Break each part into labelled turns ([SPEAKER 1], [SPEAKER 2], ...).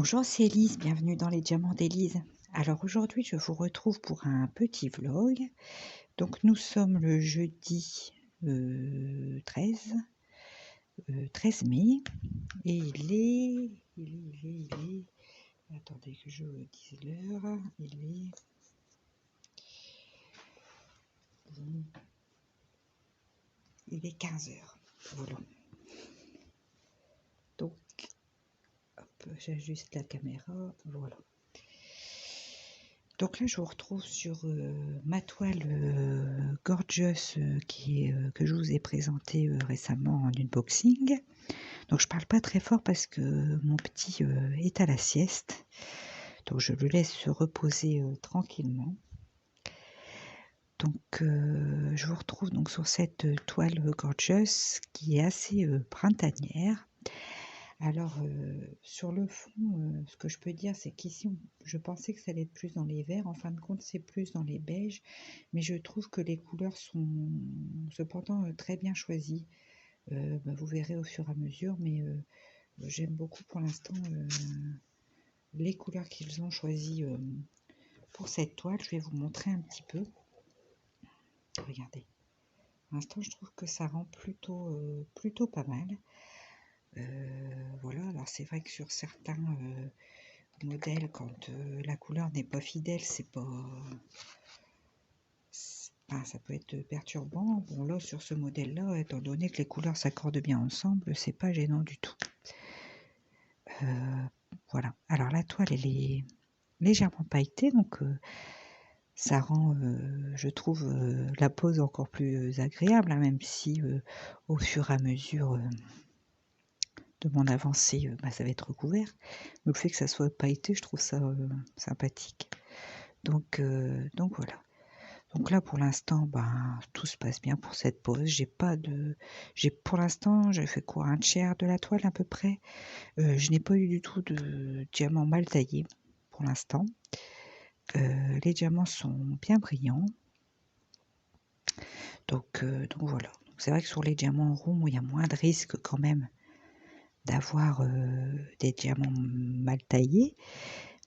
[SPEAKER 1] Bonjour, c'est Elise, bienvenue dans les diamants d'Elise. Alors aujourd'hui, je vous retrouve pour un petit vlog. Donc nous sommes le jeudi 13, 13 mai et attendez que je vous dise l'heure, il est 15 heures. Voilà. Donc, hop, j'ajuste la caméra, voilà. Donc là, je vous retrouve sur ma toile Gorgeous que je vous ai présentée récemment en unboxing. Donc je parle pas très fort parce que mon petit est à la sieste. Donc je le laisse se reposer tranquillement. Donc je vous retrouve donc sur cette toile Gorgeous qui est assez printanière. Alors, sur le fond, ce que je peux dire, c'est qu'ici, je pensais que ça allait être plus dans les verts. En fin de compte, c'est plus dans les beiges. Mais je trouve que les couleurs sont cependant très bien choisies. Vous verrez au fur et à mesure. Mais j'aime beaucoup pour l'instant les couleurs qu'ils ont choisies pour cette toile. Je vais vous montrer un petit peu. Regardez. Pour l'instant, je trouve que ça rend plutôt pas mal. Voilà, alors c'est vrai que sur certains modèles, quand la couleur n'est pas fidèle, enfin, ça peut être perturbant. Bon, là, sur ce modèle-là, étant donné que les couleurs s'accordent bien ensemble, c'est pas gênant du tout. Voilà, alors la toile, elle est légèrement pailletée, donc ça rend, je trouve, la pose encore plus agréable, hein, même si au fur et à mesure de mon avancée, ça va être recouvert. Mais le fait que ça soit pailleté, je trouve ça sympathique. Donc voilà. Donc là, pour l'instant, tout se passe bien pour cette pose. Pour l'instant, j'ai fait quoi, un tiers de la toile à peu près. Je n'ai pas eu du tout de diamants mal taillés pour l'instant. Les diamants sont bien brillants. Donc voilà. C'est vrai que sur les diamants ronds, il y a moins de risques quand même d'avoir des diamants mal taillés.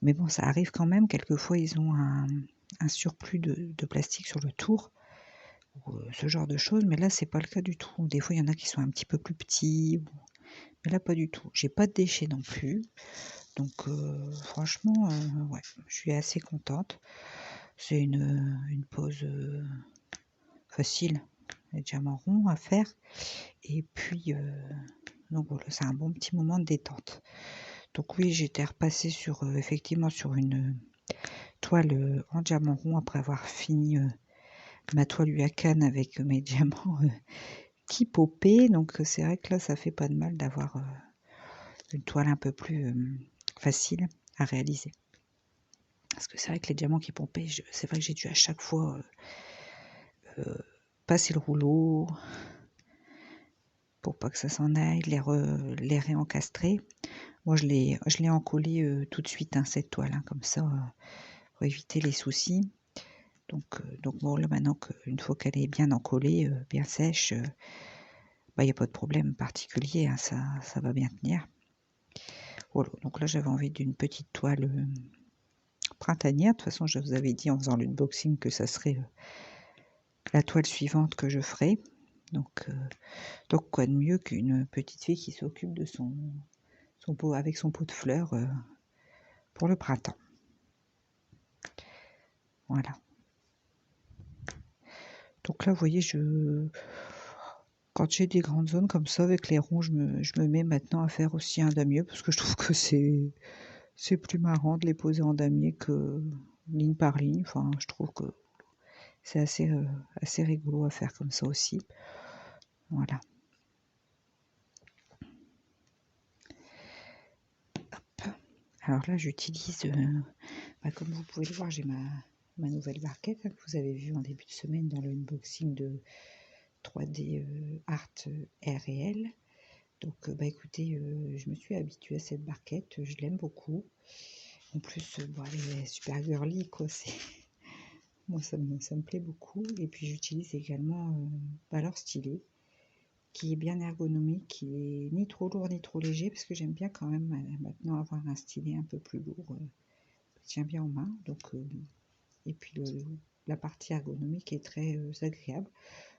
[SPEAKER 1] Mais bon, ça arrive quand même. Quelquefois, ils ont un surplus de plastique sur le tour. Ce genre de choses, mais là c'est pas le cas du tout. Des fois il y en a qui sont un petit peu plus petits, mais là pas du tout. J'ai pas de déchets non plus, donc franchement, ouais, je suis assez contente. C'est une pose facile, les diamants ronds à faire, et puis donc voilà, c'est un bon petit moment de détente. Donc oui, j'étais repassée sur effectivement sur une toile en diamant rond après avoir fini ma toile Huacan avec mes diamants qui popaient. Donc c'est vrai que là, ça fait pas de mal d'avoir une toile un peu plus facile à réaliser. Parce que c'est vrai que les diamants qui pompaient, c'est vrai que j'ai dû à chaque fois passer le rouleau pour pas que ça s'en aille, les réencastrer. Moi, je l'ai encollé tout de suite, hein, cette toile, hein, comme ça, pour éviter les soucis. Donc bon, là, maintenant qu'une fois qu'elle est bien encollée, bien sèche, il n'y a pas de problème particulier, hein, ça va bien tenir. Voilà, donc là, j'avais envie d'une petite toile printanière. De toute façon, je vous avais dit en faisant l'unboxing que ça serait la toile suivante que je ferai. Donc quoi de mieux qu'une petite fille qui s'occupe de son pot avec son pot de fleurs pour le printemps. Voilà. Donc là, vous voyez, quand j'ai des grandes zones comme ça avec les ronds, je me mets maintenant à faire aussi un damier parce que je trouve que c'est plus marrant de les poser en damier que ligne par ligne. Enfin, je trouve que c'est assez rigolo à faire comme ça aussi. Voilà. Hop. Alors là, j'utilise, comme vous pouvez le voir, j'ai ma nouvelle barquette, hein, que vous avez vue en début de semaine dans le unboxing de 3D Art RL. Donc écoutez, je me suis habituée à cette barquette, je l'aime beaucoup. En plus, elle est super girly, quoi. Moi, ça me plaît beaucoup. Et puis j'utilise également leur stylet qui est bien ergonomique, qui est ni trop lourd ni trop léger, parce que j'aime bien quand même maintenant avoir un stylet un peu plus lourd, qui tient bien en main. Donc, et puis la partie ergonomique est très agréable.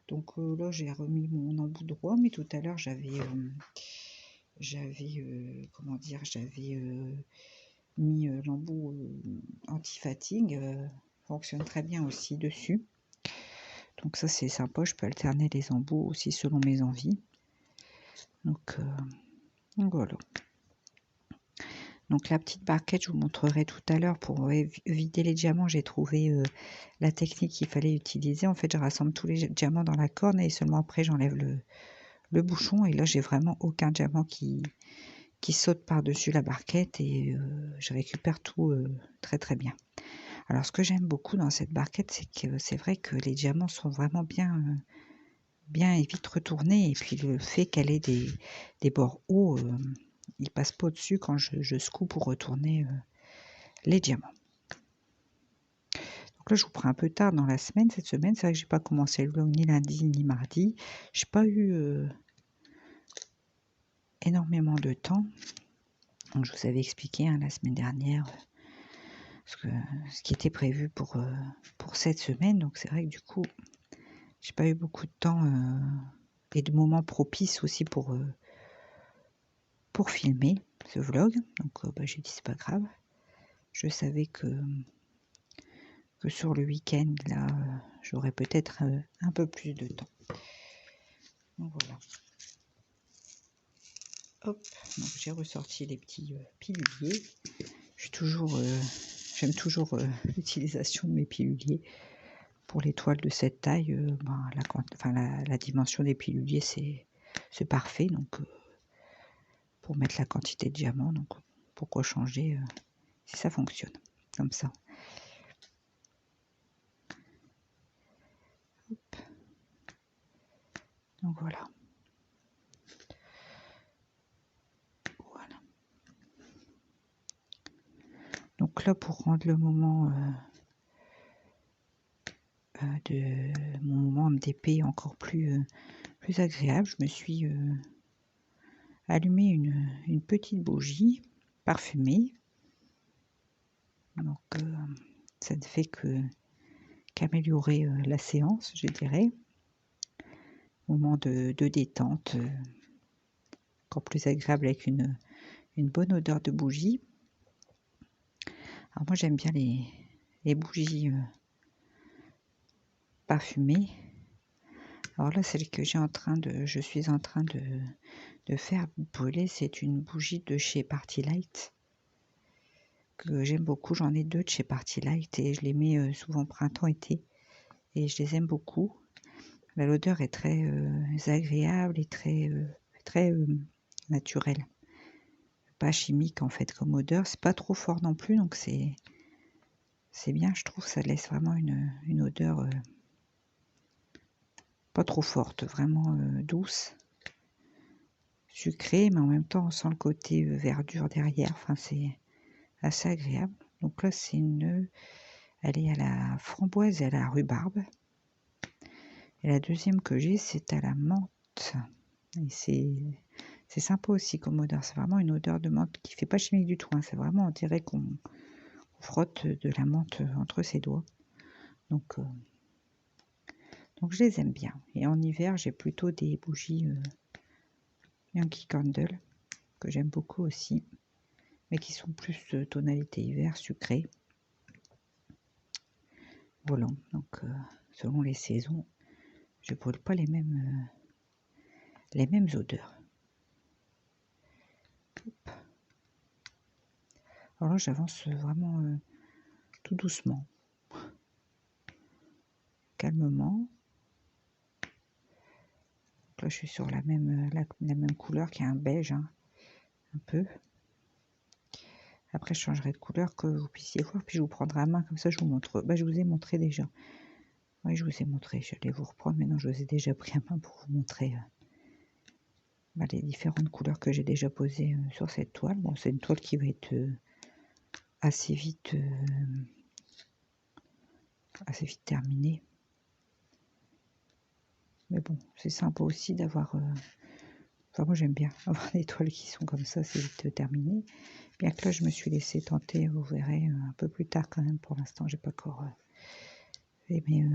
[SPEAKER 1] Donc là, j'ai remis mon embout droit, mais tout à l'heure, comment dire, j'avais mis l'embout anti-fatigue, fonctionne très bien aussi dessus. Donc ça, c'est sympa, je peux alterner les embouts aussi selon mes envies. Donc voilà. Donc la petite barquette, je vous montrerai tout à l'heure pour vider les diamants. J'ai trouvé la technique qu'il fallait utiliser. En fait, je rassemble tous les diamants dans la corne et seulement après, j'enlève le bouchon. Et là, j'ai vraiment aucun diamant qui saute par-dessus la barquette et je récupère tout très très bien. Alors, ce que j'aime beaucoup dans cette barquette, c'est que c'est vrai que les diamants sont vraiment bien et vite retournés. Et puis, le fait qu'elle ait des bords hauts, il passe pas au-dessus quand je secoue pour retourner les diamants. Donc là, je vous prends un peu tard dans la semaine. Cette semaine, c'est vrai que j'ai pas commencé le vlog ni lundi ni mardi. J'ai pas eu énormément de temps. Donc, je vous avais expliqué la semaine dernière ce qui était prévu pour cette semaine. Donc c'est vrai que du coup, j'ai pas eu beaucoup de temps et de moments propices aussi pour filmer ce vlog. Donc j'ai dit c'est pas grave. Je savais que sur le week-end, là, j'aurais peut-être un peu plus de temps. Donc voilà. Hop, donc j'ai ressorti les petits piluliers. J'aime toujours l'utilisation de mes piluliers. Pour les toiles de cette taille, la dimension des piluliers, c'est parfait. Donc, pour mettre la quantité de diamants, donc pourquoi changer si ça fonctionne comme ça. Hop. Donc voilà. Voilà. Donc là, pour rendre le moment de mon moment MDP encore plus agréable, je me suis allumé une petite bougie parfumée. Donc ça ne fait qu'améliorer la séance, je dirais. Moment de détente, encore plus agréable avec une bonne odeur de bougie. Alors moi j'aime bien les bougies parfumées. Alors là, celle que je suis en train de faire brûler, c'est une bougie de chez Party Light que j'aime beaucoup. J'en ai 2 de chez Party Light et je les mets souvent printemps-été et je les aime beaucoup. L'odeur est très agréable et très naturelle. Pas chimique en fait comme odeur. C'est pas trop fort non plus, donc c'est bien. Je trouve ça laisse vraiment une odeur pas trop forte, vraiment douce, sucrée, mais en même temps on sent le côté verdure derrière. Enfin, c'est assez agréable. Donc là, elle est à la framboise et à la rhubarbe. Et la deuxième que j'ai, c'est à la menthe. Et c'est sympa aussi comme odeur. C'est vraiment une odeur de menthe qui fait pas chimique du tout. Hein. C'est vraiment, on dirait qu'on frotte de la menthe entre ses doigts. Donc je les aime bien. Et en hiver, j'ai plutôt des bougies Yankee Candle que j'aime beaucoup aussi, mais qui sont plus tonalité hiver sucrée. Voilà. Donc selon les saisons, je brûle pas les mêmes odeurs. Hop. Alors là, j'avance vraiment tout doucement, calmement. Donc là, je suis sur la même couleur qui est un beige, hein, un peu. Après, je changerai de couleur que vous puissiez voir, puis je vous prendrai à main, comme ça je vous montre. Je vous ai montré déjà. Oui, je vous ai montré, je vais vous reprendre, mais non, je vous ai déjà pris à main pour vous montrer les différentes couleurs que j'ai déjà posées sur cette toile. Bon, c'est une toile qui va être assez vite terminée. Mais bon, c'est sympa aussi d'avoir... Enfin, moi, j'aime bien avoir des toiles qui sont comme ça, c'est vite terminé. Bien que là, je me suis laissé tenter, vous verrez, un peu plus tard quand même. Pour l'instant, j'ai pas encore aimé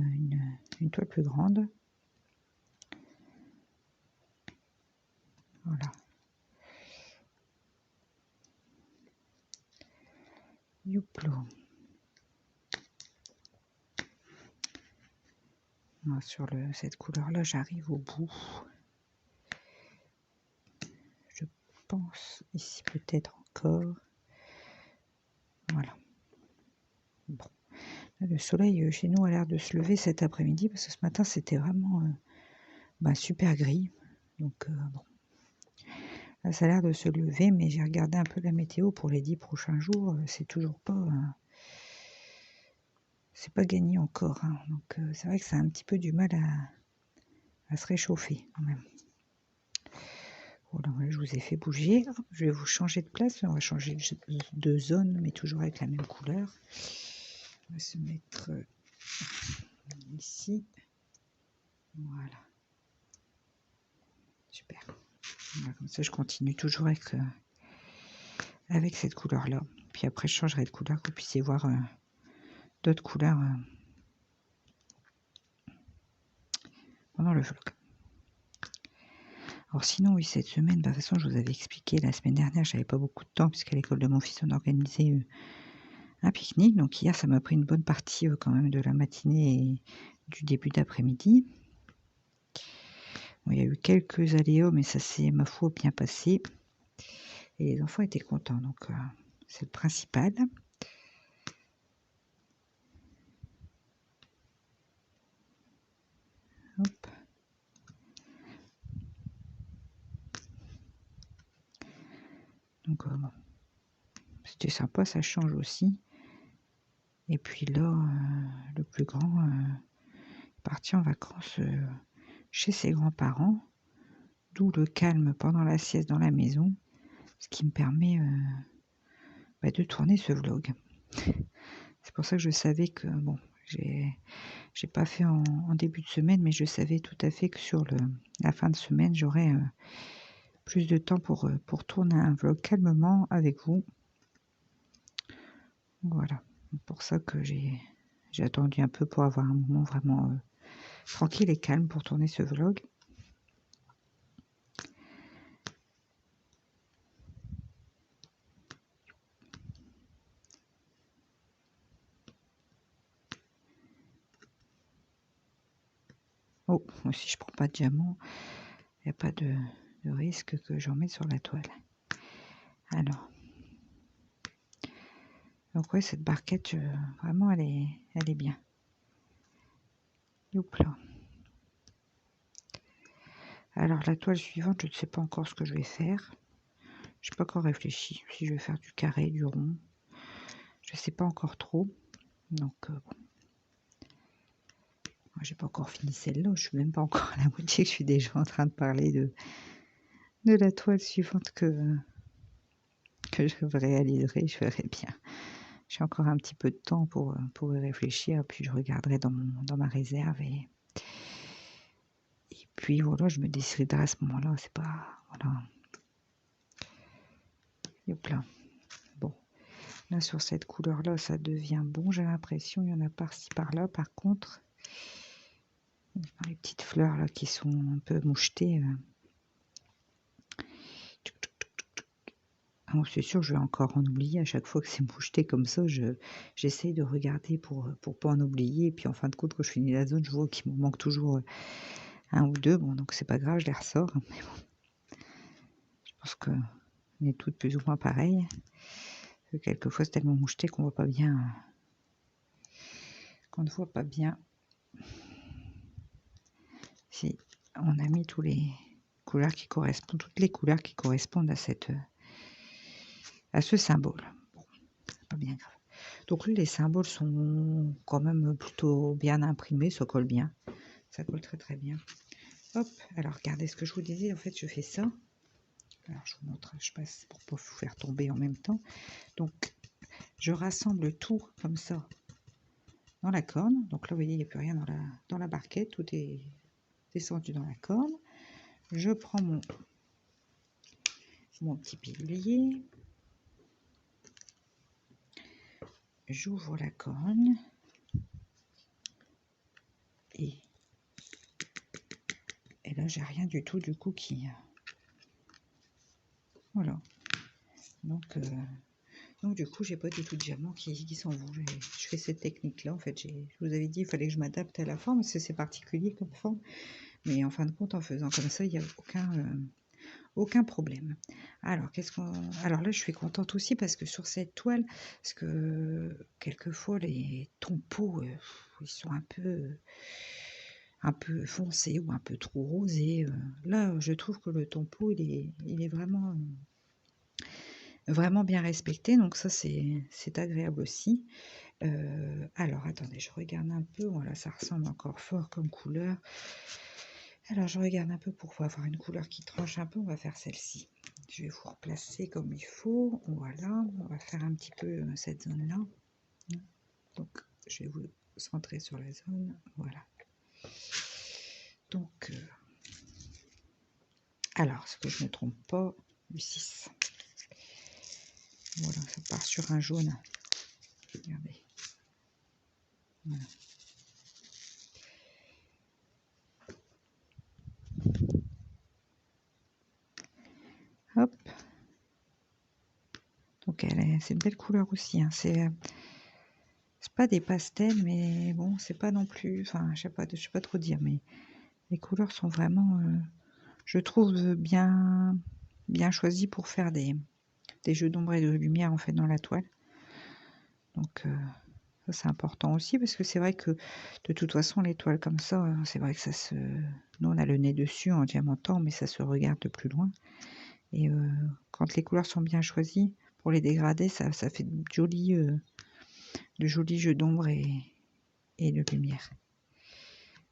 [SPEAKER 1] une toile plus grande. Voilà. Youplo. Sur cette couleur-là, j'arrive au bout. Je pense ici peut-être encore. Voilà. Bon. Le soleil chez nous a l'air de se lever cet après-midi parce que ce matin c'était vraiment super gris. Donc bon. Là, ça a l'air de se lever, mais j'ai regardé un peu la météo pour les 10 prochains jours. C'est toujours pas... c'est pas gagné encore. Hein. Donc c'est vrai que ça a un petit peu du mal à se réchauffer quand même. Voilà, je vous ai fait bouger. Je vais vous changer de place. On va changer de zone, mais toujours avec la même couleur. On va se mettre ici. Voilà. Super. Voilà, comme ça, je continue toujours avec cette couleur-là. Puis après, je changerai de couleur, que vous puissiez voir d'autres couleurs pendant le vlog. Alors sinon, oui, cette semaine, de toute façon, je vous avais expliqué, la semaine dernière, j'avais pas beaucoup de temps, puisqu'à l'école de mon fils, on organisait un pique-nique. Donc hier, ça m'a pris une bonne partie quand même de la matinée et du début d'après-midi. Bon, il y a eu quelques aléas, mais ça s'est, ma foi, bien passé. Et les enfants étaient contents, donc c'est le principal. Hop. Donc bon. C'était sympa, ça change aussi. Et puis là, le plus grand est parti en vacances chez ses grands-parents, d'où le calme pendant la sieste dans la maison, ce qui me permet de tourner ce vlog. C'est pour ça que je savais que, bon, j'ai pas fait en début de semaine, mais je savais tout à fait que sur la fin de semaine, j'aurais plus de temps pour tourner un vlog calmement avec vous. Voilà, c'est pour ça que j'ai attendu un peu pour avoir un moment vraiment tranquille et calme pour tourner ce vlog. Oh, si je prends pas de diamant, il n'y a pas de risque que j'en mette sur la toile. Alors, donc ouais, cette barquette, vraiment, elle est bien. Youp là. Alors la toile suivante, je ne sais pas encore ce que je vais faire. Je n'ai pas encore réfléchi si je vais faire du carré, du rond. Je ne sais pas encore trop. Donc bon. Moi, j'ai pas encore fini celle-là. Je suis même pas encore à la moitié. Je suis déjà en train de parler de la toile suivante que je réaliserai. Je verrai bien. J'ai encore un petit peu de temps pour y réfléchir. Puis je regarderai dans ma réserve et puis voilà, je me déciderai à ce moment-là. C'est pas voilà. Hop là. Bon. Là, sur cette couleur-là, ça devient bon, j'ai l'impression. Il y en a par-ci, par-là. Par contre, les petites fleurs là qui sont un peu mouchetées. Alors, c'est sûr, je vais encore en oublier. À chaque fois que c'est moucheté comme ça, j'essaye de regarder pour pas en oublier. Et puis, en fin de compte, quand je finis la zone, je vois qu'il me manque toujours un ou deux. Bon, donc c'est pas grave, je les ressors. Mais bon, je pense qu'on est toutes plus ou moins pareilles. Quelquefois, c'est tellement moucheté qu'on voit pas bien... qu'on ne voit pas bien si on a mis toutes les couleurs qui correspondent à ce symbole. Bon, c'est pas bien grave. Donc là, les symboles sont quand même plutôt bien imprimés, ça colle bien. Ça colle très très bien. Hop, alors regardez ce que je vous disais, en fait je fais ça. Alors je vous montre, je passe pour pas vous faire tomber en même temps. Donc je rassemble tout comme ça dans la corne. Donc là vous voyez, il n'y a plus rien dans la barquette, tout est descendu dans la corne. Je prends mon petit pilier. J'ouvre la corne. Et là, j'ai rien du tout du coup qui... Voilà. Donc du coup, j'ai pas du tout de diamants qui s'en vont. Je fais cette technique-là. En fait, je vous avais dit, il fallait que je m'adapte à la forme, parce que c'est particulier comme forme. Mais en fin de compte, en faisant comme ça, il n'y a aucun problème. Alors, alors là, je suis contente aussi parce que sur cette toile, parce que quelquefois, les tompeaux, ils sont un peu foncés ou un peu trop rosés. Là, je trouve que le tompeau, il est vraiment vraiment bien respecté, donc ça c'est agréable aussi. Alors attendez, je regarde un peu, voilà, ça ressemble encore fort comme couleur. Alors je regarde un peu pour avoir une couleur qui tranche un peu, on va faire celle-ci. Je vais vous replacer comme il faut, voilà, on va faire un petit peu cette zone-là. Donc je vais vous centrer sur la zone, voilà. Donc, alors, ce que je ne me trompe pas, du 6. Voilà, ça part sur un jaune. Regardez. Voilà. Hop. Donc c'est une belle couleur aussi. Hein. C'est pas des pastels, mais bon, c'est pas non plus. Enfin, je sais pas trop dire, mais les couleurs sont vraiment, je trouve bien choisies pour faire des jeux d'ombre et de lumière en fait dans la toile. Donc ça c'est important aussi parce que c'est vrai que de toute façon les toiles comme ça, c'est vrai que ça se, nous on a le nez dessus en diamantant, mais ça se regarde de plus loin. Et quand les couleurs sont bien choisies pour les dégradés, ça fait de jolis jeux d'ombre et de lumière.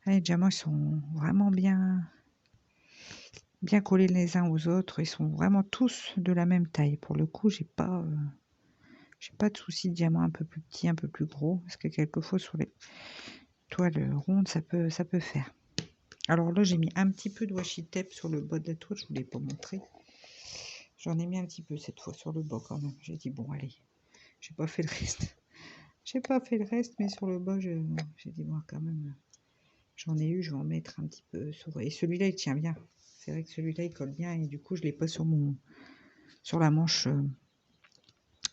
[SPEAKER 1] Les diamants ils sont vraiment bien collés les uns aux autres. Ils sont vraiment tous de la même taille. Pour le coup, j'ai pas de souci de diamants un peu plus petits, un peu plus gros, parce que quelquefois sur les toiles rondes, ça peut faire. Alors là, j'ai mis un petit peu de washi tape sur le bas de la toile. Je vous l'ai pas montré. J'en ai mis un petit peu cette fois sur le bas quand même. J'ai dit bon allez, j'ai pas fait le reste. J'ai pas fait le reste, mais sur le bas, j'ai dit bon quand même. J'en ai eu, je vais en mettre un petit peu sur. Et celui-là, il tient bien. C'est vrai que celui-là, il colle bien et du coup, je l'ai pas sur la manche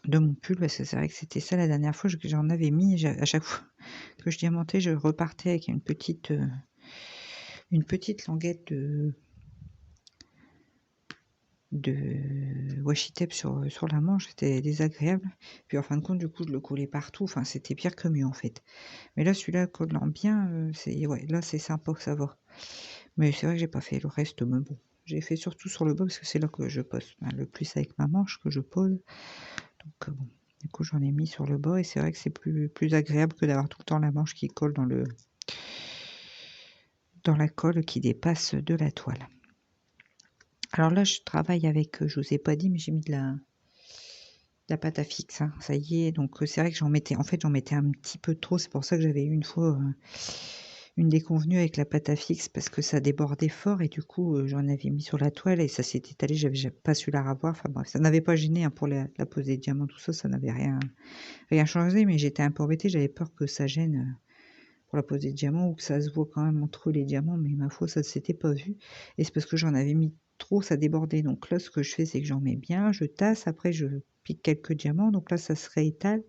[SPEAKER 1] de mon pull parce que c'est vrai que c'était ça la dernière fois que j'en avais mis. À chaque fois que je diamantais, je repartais avec une petite languette de washi tape sur la manche. C'était désagréable. Puis en fin de compte, du coup, je le collais partout. Enfin, c'était pire que mieux en fait. Mais là, celui-là collant bien, là, c'est sympa que ça va. Mais c'est vrai que j'ai pas fait le reste, mais bon. J'ai fait surtout sur le bas parce que c'est là que je pose le plus avec ma manche que je pose. Donc bon, du coup j'en ai mis sur le bas et c'est vrai que c'est plus agréable que d'avoir tout le temps la manche qui colle dans la colle qui dépasse de la toile. Alors là je travaille avec, je vous ai pas dit, mais j'ai mis de la pâte à fixe. Hein. Ça y est, donc c'est vrai que j'en mettais un petit peu trop. C'est pour ça que j'avais eu une fois une déconvenue avec la pâte à fixe parce que ça débordait fort et du coup j'en avais mis sur la toile et ça s'est étalé, j'avais pas su la ravoir. Enfin bref, ça n'avait pas gêné hein, pour la pose des diamants, tout ça, ça n'avait rien changé, mais j'étais un peu embêtée, j'avais peur que ça gêne pour la pose des diamants ou que ça se voit quand même entre les diamants, mais ma foi ça ne s'était pas vu et c'est parce que j'en avais mis trop, ça débordait. Donc là ce que je fais c'est que j'en mets bien, je tasse, après je pique quelques diamants, donc là ça se réétale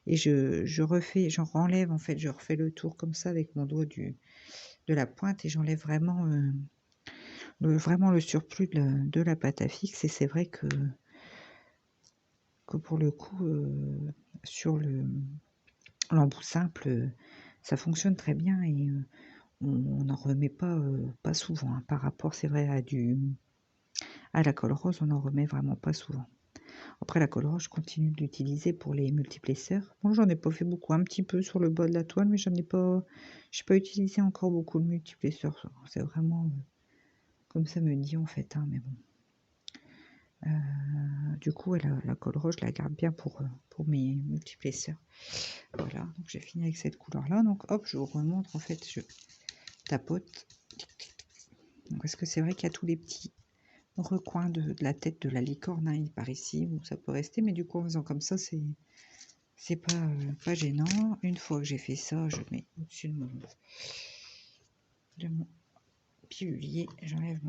[SPEAKER 1] et j'en renlève en fait, je refais le tour comme ça avec mon doigt de la pointe et j'enlève vraiment le surplus de la pâte à fixe. Et c'est vrai que pour le coup sur l'embout simple ça fonctionne très bien et on n'en remet pas souvent hein. Par rapport c'est vrai à la colle rose, on n'en remet vraiment pas souvent. Après la colle rose, je continue de l'utiliser pour les multiplesseurs. Bon, j'en ai pas fait beaucoup, un petit peu sur le bas de la toile, mais j'ai pas utilisé encore beaucoup de multiplesseurs. C'est vraiment comme ça me dit en fait, hein, mais bon. Du coup, la colle rose, je la garde bien pour mes multiplesseurs. Voilà, donc j'ai fini avec cette couleur-là. Donc hop, je vous remontre en fait, je tapote. Parce que c'est vrai qu'il y a tous les petits recoins de la tête de la licorne hein, par ici où ça peut rester, mais du coup en faisant comme ça, c'est pas gênant. Une fois que j'ai fait ça, je mets au-dessus de mon pilulier, j'enlève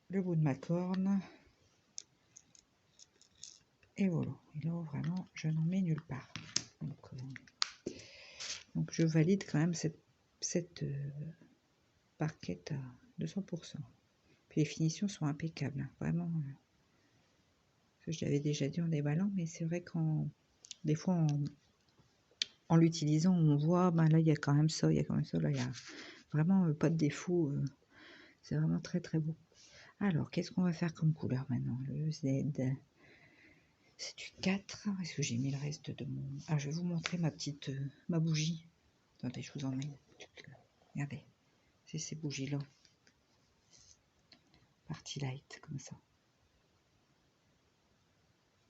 [SPEAKER 1] le bout de ma corne. Et voilà. Et là, vraiment, je n'en mets nulle part. Donc je valide quand même cette parquette à 200%. Puis les finitions sont impeccables. Hein, vraiment. Je l'avais déjà dit en déballant, mais c'est vrai qu'en des fois, en l'utilisant, on voit, ben là, il y a quand même ça, il y a quand même ça. Là, il y a vraiment pas de défaut. C'est vraiment très, très beau. Alors, qu'est-ce qu'on va faire comme couleur maintenant? Le Z. C'est du 4. Est-ce que j'ai mis le reste de mon... Ah, je vais vous montrer ma bougie. Attendez, je vous emmène. Regardez, c'est ces bougies-là. Partie light, comme ça.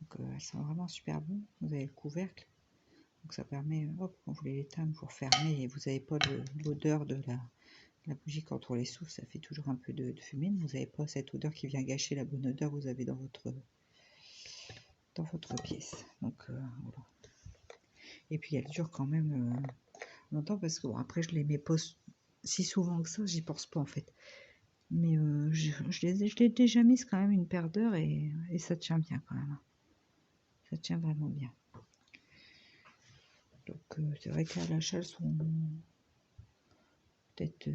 [SPEAKER 1] Donc, elles sont vraiment super bonnes. Vous avez le couvercle. Donc, ça permet, hop, quand vous voulez l'éteindre, vous refermez et vous n'avez pas l'odeur de la bougie quand on les souffle. Ça fait toujours un peu de fumée. Vous n'avez pas cette odeur qui vient gâcher la bonne odeur que vous avez dans votre pièce. Donc, voilà. Et puis, elle dure quand même longtemps parce que, bon, après, je les mets pas si souvent que ça. J'y pense pas, en fait. Mais je l'ai déjà mise quand même une paire d'heures et ça tient bien quand même. Ça tient vraiment bien. Donc c'est vrai qu'à l'achat, elles sont peut-être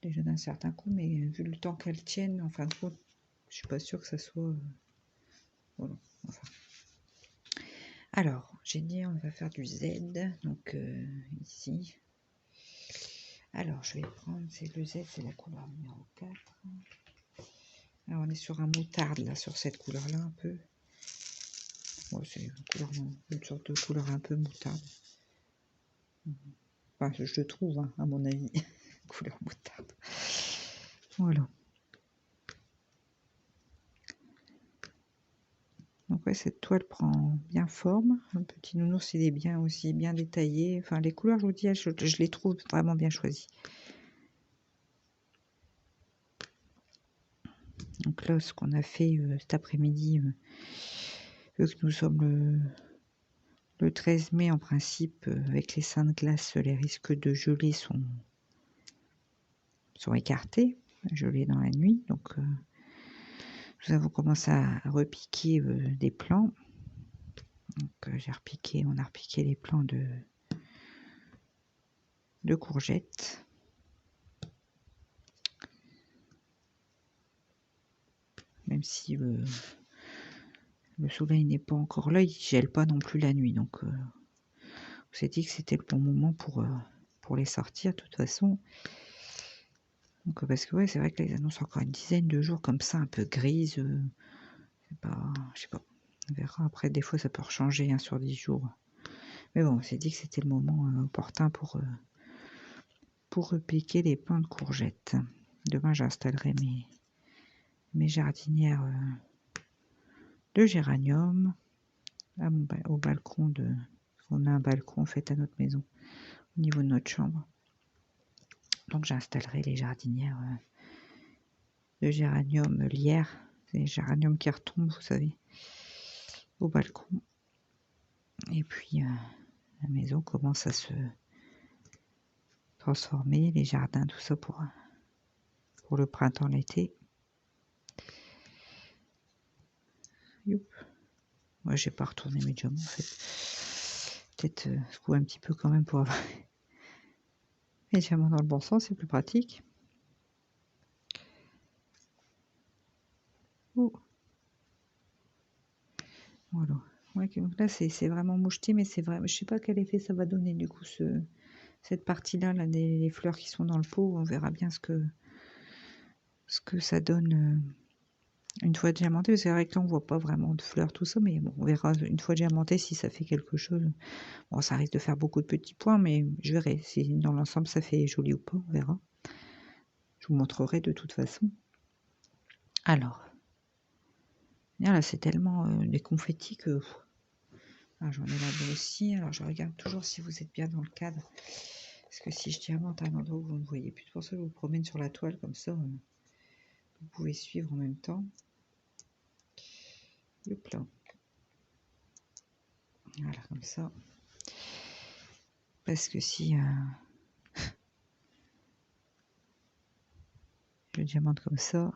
[SPEAKER 1] déjà d'un certain coup, mais vu le temps qu'elles tiennent, en fin de compte, je suis pas sûre que ça soit... voilà. Enfin. Alors, j'ai dit on va faire du Z, donc ici. Alors, je vais prendre, c'est le Z, c'est la couleur numéro 4. Alors, on est sur un moutarde, là, sur cette couleur-là, un peu. Bon, c'est une sorte de couleur un peu moutarde. Enfin, je trouve, hein, à mon avis, couleur moutarde. Voilà. Donc ouais, cette toile prend bien forme. Un petit nounours, il est bien aussi, bien détaillé. Enfin, les couleurs, je vous dis, je les trouve vraiment bien choisies. Donc là, ce qu'on a fait cet après-midi, vu que nous sommes le 13 mai, en principe, avec les seins de glace, les risques de gelée sont écartés. Gelée dans la nuit. Donc, nous avons commencé à repiquer des plants. Donc, on a repiqué les plants de courgettes. Même si le soleil n'est pas encore là, il ne gèle pas non plus la nuit. Donc, on s'est dit que c'était le bon moment pour les sortir, de toute façon. Donc, parce que ouais, c'est vrai que les annoncent encore une dizaine de jours comme ça, un peu grises. C'est pas, je sais pas. On verra après. Des fois, ça peut changer hein, sur 10 jours. Mais bon, on s'est dit que c'était le moment opportun pour repiquer les plants de courgettes. Demain, j'installerai mes jardinières de géranium au balcon on a un balcon fait à notre maison au niveau de notre chambre. Donc j'installerai les jardinières de géranium lierre, c'est les géraniums qui retombent, vous savez, au balcon. Et puis la maison commence à se transformer, les jardins, tout ça pour le printemps, l'été. Moi, j'ai pas retourné mes jambes en fait. Peut-être secouer un petit peu quand même pour avoir les diamants dans le bon sens, c'est plus pratique. Oh. Voilà. Ouais, donc là, c'est vraiment moucheté, mais c'est vrai. Je sais pas quel effet ça va donner du coup cette partie-là, là, des fleurs qui sont dans le pot. On verra bien ce que ça donne une fois diamanté. C'est vrai que là, on voit pas vraiment de fleurs, tout ça, mais bon, on verra une fois diamanté si ça fait quelque chose. Bon, ça risque de faire beaucoup de petits points, mais je verrai si dans l'ensemble ça fait joli ou pas. On verra. Je vous montrerai de toute façon. Alors, là, c'est tellement des confettis que... Ah, j'en ai là-bas aussi. Alors, je regarde toujours si vous êtes bien dans le cadre. Parce que si je diamante à un endroit où vous ne voyez plus, c'est pour ça que je vous promène sur la toile comme ça. vous pouvez suivre en même temps. Hop là. Voilà, comme ça. Parce que si je diamante comme ça,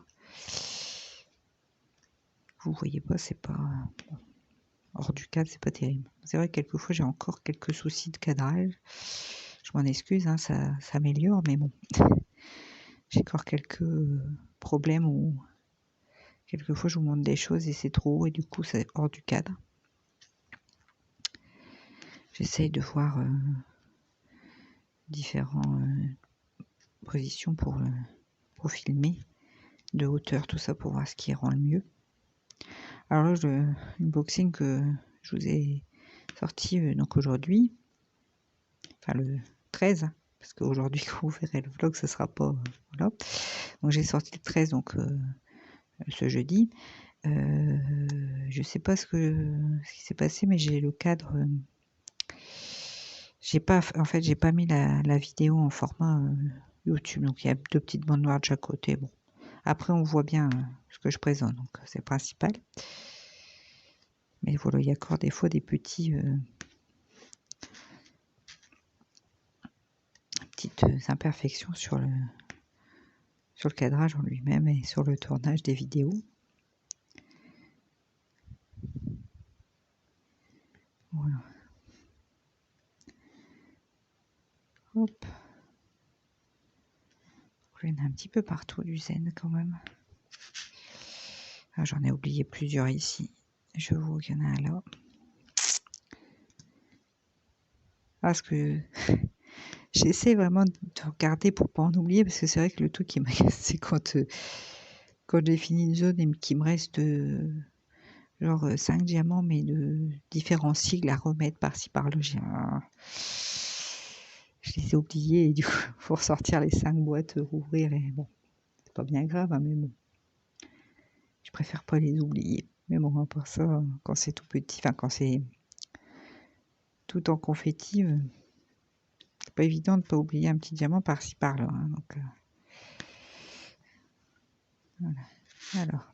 [SPEAKER 1] vous voyez pas, c'est pas hors du cadre, c'est pas terrible. C'est vrai que quelquefois j'ai encore quelques soucis de cadrage. Je m'en excuse, hein, ça s'améliore, mais bon, j'ai encore quelques problèmes où quelquefois je vous montre des choses et c'est trop haut et du coup c'est hors du cadre. J'essaye de voir différentes positions pour filmer, de hauteur, tout ça pour voir ce qui rend le mieux. Alors là, le unboxing que je vous ai sorti donc aujourd'hui, enfin le 13, parce qu'aujourd'hui quand vous verrez le vlog, ce sera pas voilà. Donc j'ai sorti le 13, donc ce jeudi. Je sais pas ce qui s'est passé, mais j'ai le cadre. J'ai pas, en fait, j'ai pas mis la vidéo en format YouTube, donc il y a deux petites bandes noires de chaque côté. Bon, après on voit bien ce que je présente, donc c'est le principal. Mais voilà, il y a encore des fois des petites imperfections sur le cadrage en lui-même et sur le tournage des vidéos. Voilà. Hop. Il y en a un petit peu partout du zen quand même. Ah, j'en ai oublié plusieurs ici. Je vois qu'il y en a un là. Parce que j'essaie vraiment de regarder pour pas en oublier, parce que c'est vrai que le truc qui m'agace, c'est quand j'ai fini une zone et qu'il me reste genre 5 diamants, mais de différents cycles à remettre par-ci par-là. Je les ai oubliés et du coup, faut ressortir les 5 boîtes, rouvrir et bon, c'est pas bien grave, hein, mais bon. Je préfère pas les oublier. Mais bon, à part ça, quand c'est tout petit, enfin quand c'est tout en confetti, c'est pas évident de pas oublier un petit diamant par-ci par-là. Hein, donc, voilà. Alors.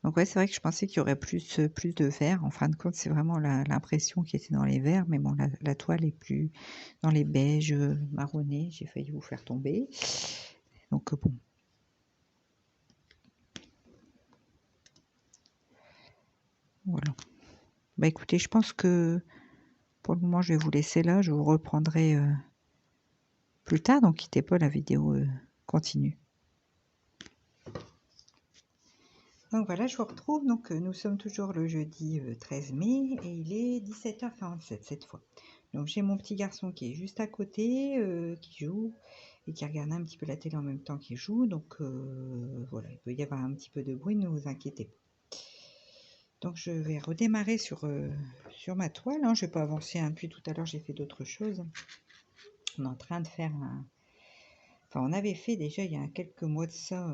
[SPEAKER 1] Donc ouais, c'est vrai que je pensais qu'il y aurait plus de vert. En fin de compte, c'est vraiment l'impression qui était dans les verts. Mais bon, la toile est plus dans les beiges marronnés. J'ai failli vous faire tomber. Donc bon. Voilà. Bah écoutez, je pense que pour le moment, je vais vous laisser là. Je vous reprendrai plus tard. Donc quittez pas, la vidéo continue. Donc voilà, je vous retrouve. Donc nous sommes toujours le jeudi 13 mai et il est 17h47 cette fois. Donc j'ai mon petit garçon qui est juste à côté, qui joue et qui regarde un petit peu la télé en même temps qu'il joue. Donc voilà, il peut y avoir un petit peu de bruit, ne vous inquiétez pas. Donc je vais redémarrer sur ma toile. Hein. Je ne vais pas avancer, hein. Depuis tout à l'heure j'ai fait d'autres choses. On est en train de faire un... Enfin, on avait fait déjà il y a quelques mois de ça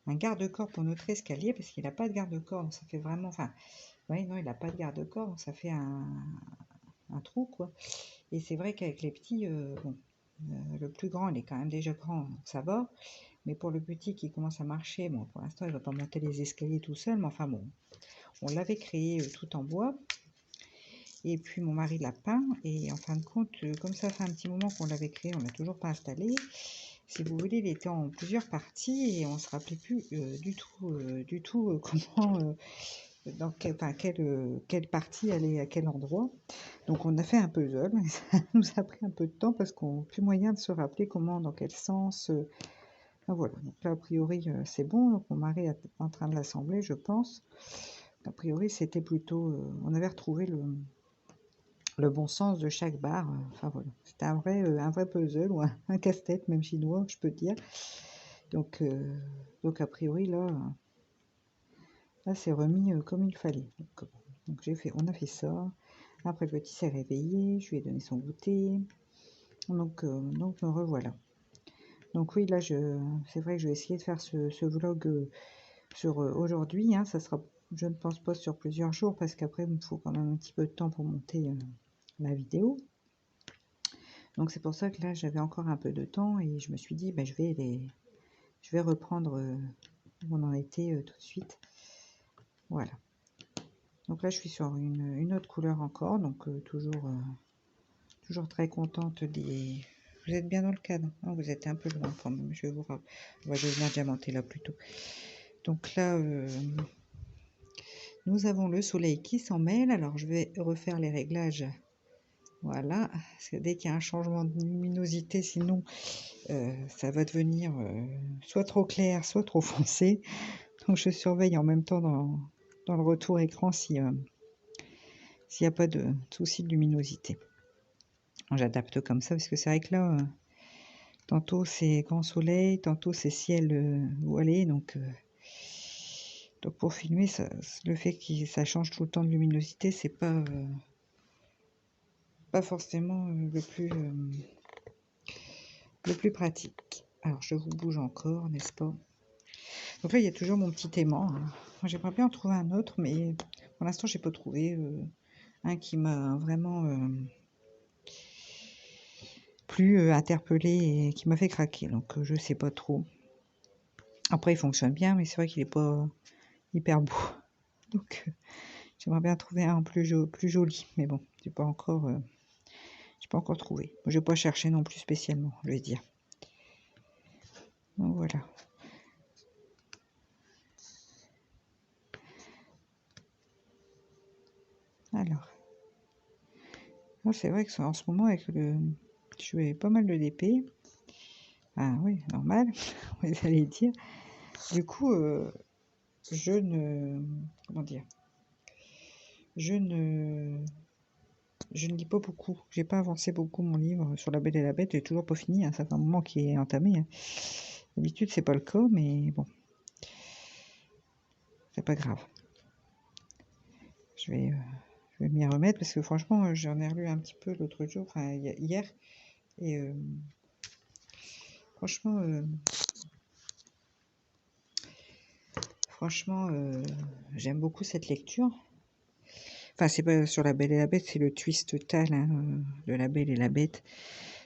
[SPEAKER 1] un garde-corps pour notre escalier, parce qu'il n'a pas de garde-corps, donc ça fait vraiment... Enfin, oui, non, il n'a pas de garde-corps, donc ça fait un trou, quoi. Et c'est vrai qu'avec les petits, bon, le plus grand, il est quand même déjà grand, donc ça va. Mais pour le petit qui commence à marcher, bon, pour l'instant, il ne va pas monter les escaliers tout seul, mais enfin bon, on l'avait créé tout en bois. Et puis mon mari l'a peint, et en fin de compte, comme ça fait un petit moment qu'on l'avait créé, on l'a toujours pas installé. Si vous voulez, il était en plusieurs parties et on se rappelait plus du tout comment, dans quelle partie aller à quel endroit. Donc on a fait un puzzle, mais ça nous a pris un peu de temps parce qu'on n'a plus moyen de se rappeler comment, dans quel sens. Voilà, donc là a priori c'est bon, donc mon mari est en train de l'assembler, je pense. A priori c'était plutôt, on avait retrouvé le bon sens de chaque barre. Enfin voilà, c'était un vrai puzzle ou un casse-tête, même chinois, je peux dire. Donc a priori là c'est remis comme il fallait. Donc on a fait ça. Après le petit s'est réveillé, je lui ai donné son goûter. Donc me revoilà. Donc oui, là c'est vrai que je vais essayer de faire ce vlog sur aujourd'hui. Hein. Ça sera, je ne pense pas sur plusieurs jours parce qu'après il me faut quand même un petit peu de temps pour monter la vidéo. Donc c'est pour ça que là, j'avais encore un peu de temps et je me suis dit, je vais reprendre où on en était tout de suite. Voilà. Donc là, je suis sur une autre couleur encore, donc toujours très contente des... Vous êtes bien dans le cadre, hein, vous êtes un peu loin quand même, je vais vous rappeler. On va devenir diamanté là plutôt. Donc là, nous avons le soleil qui s'en mêle, alors je vais refaire les réglages. Voilà, parce que dès qu'il y a un changement de luminosité, sinon ça va devenir soit trop clair, soit trop foncé. Donc je surveille en même temps dans le retour écran s'il n'y a pas de souci de luminosité. J'adapte comme ça parce que c'est vrai que là, tantôt c'est grand soleil, tantôt c'est ciel voilé. Donc pour filmer, le fait que ça change tout le temps de luminosité, c'est pas forcément le plus pratique. Alors je vous bouge encore, n'est-ce pas? Donc là, il y a toujours mon petit aimant, hein. Moi, j'aimerais bien en trouver un autre, mais pour l'instant, j'ai pas trouvé un qui m'a vraiment plus interpellé et qui m'a fait craquer. Donc, je sais pas trop. Après, il fonctionne bien, mais c'est vrai qu'il est pas hyper beau. Donc, j'aimerais bien trouver un plus joli. Mais bon, j'ai pas encore trouvé. Je vais pas chercher non plus spécialement, je vais dire. Donc, voilà. Alors, c'est vrai que en ce moment, avec je fais pas mal de DP. Ah oui, normal, vous allez dire. Du coup, je ne... Comment dire? Je ne lis pas beaucoup. J'ai pas avancé beaucoup mon livre sur La Belle et la Bête. J'ai toujours pas fini, hein. Ça fait un moment qu'il est entamé, hein. D'habitude, c'est pas le cas, mais bon. C'est pas grave. Je vais m'y remettre parce que franchement, j'en ai relu un petit peu l'autre jour, enfin hier. Et franchement, j'aime beaucoup cette lecture. Enfin, c'est pas sur La Belle et la Bête, c'est le twist total, hein, de La Belle et la Bête.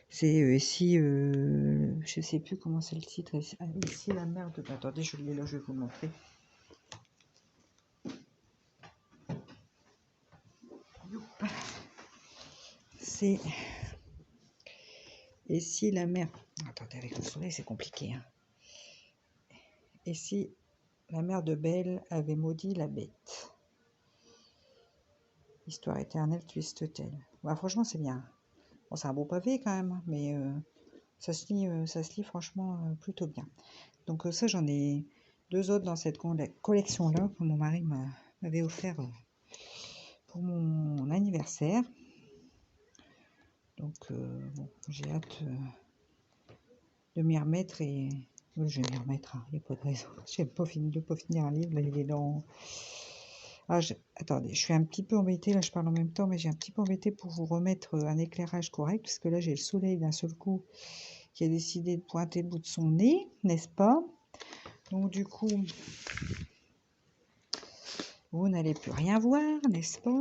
[SPEAKER 1] C'est je sais plus comment c'est le titre. Ici la mère de... Attendez, je l'ai là, je vais vous le montrer. C'est... Et si la mère... Attendez, avec le soleil, c'est compliqué, hein. Et si la mère de Belle avait maudit la bête? Histoire éternelle, twist tel. Bah, franchement, c'est bien. Bon, c'est un beau pavé quand même, mais ça se lit franchement plutôt bien. Donc ça, j'en ai 2 autres dans cette collection-là que mon mari m'avait offert pour mon anniversaire. Donc bon, j'ai hâte de m'y remettre et je vais m'y remettre, hein, il n'y a pas de raison. J'ai pas fini de pas finir un livre, là, il est dans... Ah, attendez, je suis un petit peu embêtée, là je parle en même temps, mais j'ai un petit peu embêtée pour vous remettre un éclairage correct, parce que là j'ai le soleil d'un seul coup qui a décidé de pointer le bout de son nez, n'est-ce pas? Donc du coup, vous n'allez plus rien voir, n'est-ce pas?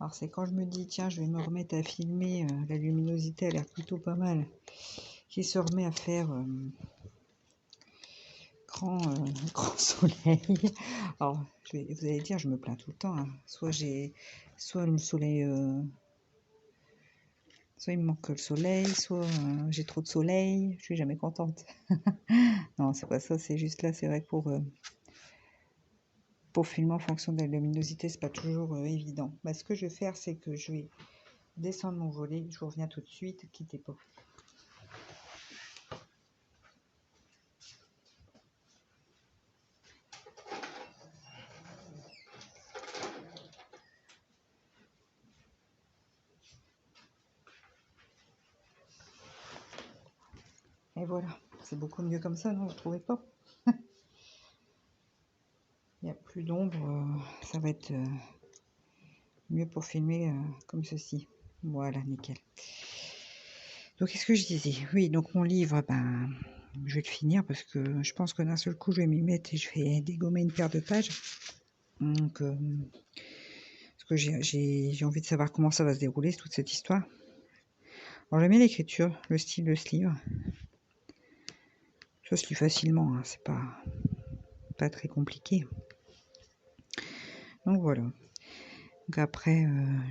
[SPEAKER 1] Alors c'est quand je me dis, tiens, je vais me remettre à filmer, la luminosité a l'air plutôt pas mal, qui se remet à faire grand soleil. Alors, vous allez dire, je me plains tout le temps, hein. Soit le soleil, soit il me manque le soleil, soit j'ai trop de soleil, je suis jamais contente. Non, c'est pas ça, c'est juste là, c'est vrai que pour filmer en fonction de la luminosité, c'est pas toujours évident. Ce que je vais faire, c'est que je vais descendre mon volet, je vous reviens tout de suite, quittez pas. Et voilà, c'est beaucoup mieux comme ça, non, vous trouvez pas? Il n'y a plus d'ombre, ça va être mieux pour filmer comme ceci. Voilà, nickel. Donc, qu'est-ce que je disais? Oui, donc mon livre, je vais le finir parce que je pense que d'un seul coup, je vais m'y mettre et je vais dégommer une paire de pages. Donc, parce que j'ai envie de savoir comment ça va se dérouler, toute cette histoire. Alors j'aime bien l'écriture, le style de ce livre. Ça se lit facilement, hein, c'est pas très compliqué. Donc voilà. Donc après,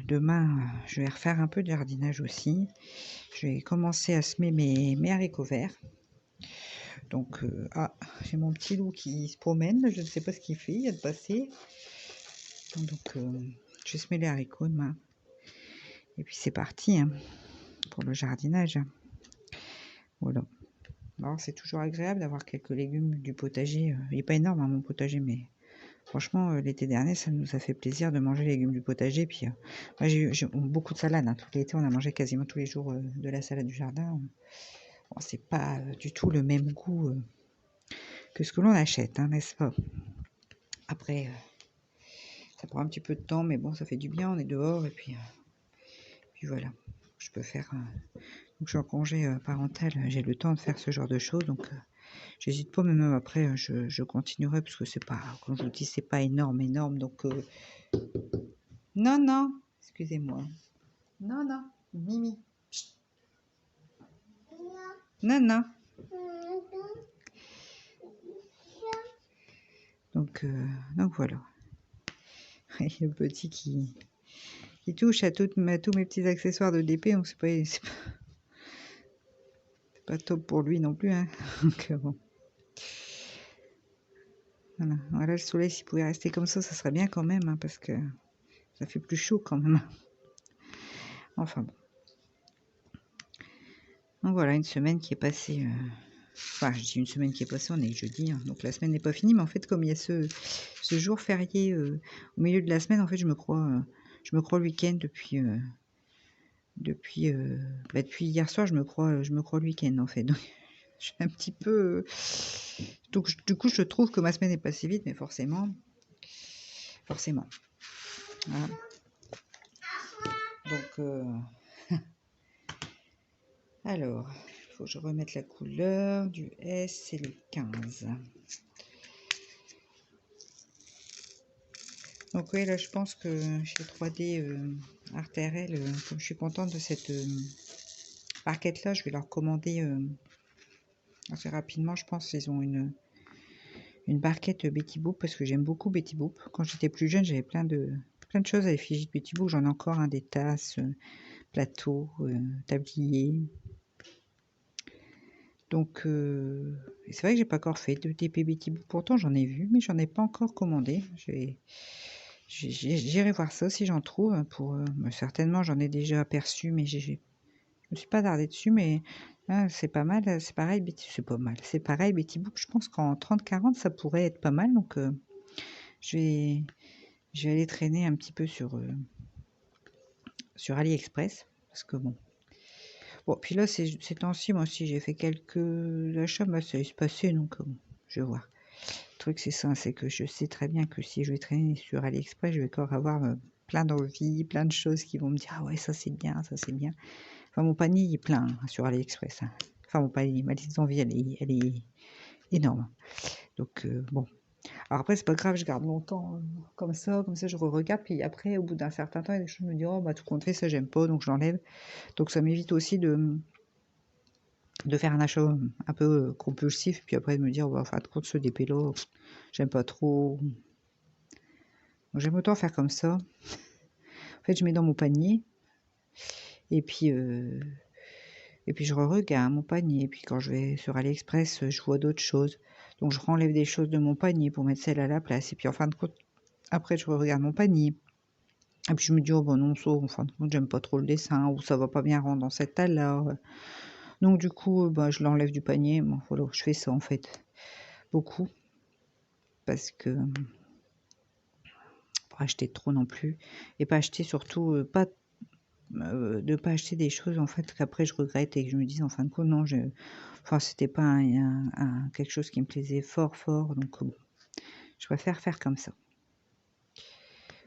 [SPEAKER 1] demain, je vais refaire un peu de jardinage aussi. Je vais commencer à semer mes haricots verts. Donc, j'ai mon petit loup qui se promène, je ne sais pas ce qu'il fait, il vient de passer. Donc, je vais semer les haricots demain. Et puis c'est parti hein, pour le jardinage. Voilà. Alors c'est toujours agréable d'avoir quelques légumes du potager. Il n'est pas énorme hein, mon potager, mais franchement, l'été dernier, ça nous a fait plaisir de manger les légumes du potager. Puis moi, j'ai beaucoup de salade. Hein. Tout l'été, on a mangé quasiment tous les jours de la salade du jardin. Bon, c'est pas du tout le même goût que ce que l'on achète, hein, n'est-ce pas? Après, ça prend un petit peu de temps, mais bon, ça fait du bien. On est dehors et puis voilà. Je peux faire. Donc, je suis en congé parental. J'ai le temps de faire ce genre de choses. Donc, j'hésite pas. Même après, je continuerai parce que c'est pas, comme je vous dis, c'est pas énorme. Donc, non, non. Excusez-moi. Non, non. Mimi. Chut. Non, non. Donc voilà. Il y a le petit qui touche à tous mes petits accessoires de DP, donc c'est pas top pour lui non plus. Hein. Donc bon. Voilà, le soleil, s'il pouvait rester comme ça serait bien quand même, hein, parce que ça fait plus chaud quand même. Enfin bon. Donc voilà, une semaine qui est passée. Enfin, je dis une semaine qui est passée, on est jeudi, hein, donc la semaine n'est pas finie, mais en fait, comme il y a ce jour férié au milieu de la semaine, en fait, je me crois le week-end depuis hier soir, je me crois le week-end, en fait. Donc, je suis un petit peu. Donc, du coup, je trouve que ma semaine est passée vite, mais forcément. Voilà. Donc, alors, il faut que je remette la couleur du S, c'est le 15. Donc oui, là je pense que chez 3D Artérel, comme je suis contente de cette barquette là, je vais leur commander assez rapidement. Je pense qu'ils ont une barquette Betty Boop parce que j'aime beaucoup Betty Boop. Quand j'étais plus jeune, j'avais plein de choses à l'effigie de Betty Boop. J'en ai encore des tasses, plateaux, tabliers. Donc c'est vrai que j'ai pas encore fait de TP Betty Boop. Pourtant j'en ai vu, mais j'en ai pas encore commandé. J'irai voir ça si j'en trouve. Certainement, j'en ai déjà aperçu, mais je me suis pas attardée dessus. Mais c'est pas mal. C'est pareil, c'est pas mal. C'est pareil, Betty Boop. Je pense qu'en 30-40, ça pourrait être pas mal. Donc, je vais aller traîner un petit peu sur AliExpress. Parce que bon. Bon, puis là, ces temps-ci, moi aussi, j'ai fait quelques achats. Bah, ça va se passer. Donc, je vais voir. Le truc, c'est ça, c'est que je sais très bien que si je vais traîner sur AliExpress, je vais encore avoir plein d'envies, plein de choses qui vont me dire ah ouais, ça c'est bien, ça c'est bien. Enfin, mon panier il est plein hein, sur AliExpress. Hein. Enfin, mon panier, ma liste d'envies, elle est énorme. Donc, bon. Alors après, c'est pas grave, je garde longtemps comme ça, je regarde, puis après, au bout d'un certain temps, il y a des choses, je me dis oh, bah tout compte fait, ça j'aime pas, donc je l'enlève. Donc, ça m'évite aussi de faire un achat un peu compulsif, puis après de me dire, bah, enfin, de compte, ce DP là, j'aime pas trop. Donc, j'aime autant faire comme ça. En fait, je mets dans mon panier, et puis je regarde mon panier, et puis quand je vais sur AliExpress, je vois d'autres choses. Donc, je renlève des choses de mon panier pour mettre celle à la place, et puis en fin de compte, après, je regarde mon panier. Et puis je me dis, oh bon non, ça, en fin de compte, j'aime pas trop le dessin, ou ça va pas bien rendre dans cette talle-là. Donc du coup, bah, je l'enlève du panier. Bon, voilà, je fais ça en fait. Beaucoup. Parce que pas acheter trop non plus. Et pas acheter surtout, de pas acheter des choses en fait qu'après je regrette et que je me dis en fin de compte, non, enfin c'était pas quelque chose qui me plaisait fort. Donc bon, je préfère faire comme ça.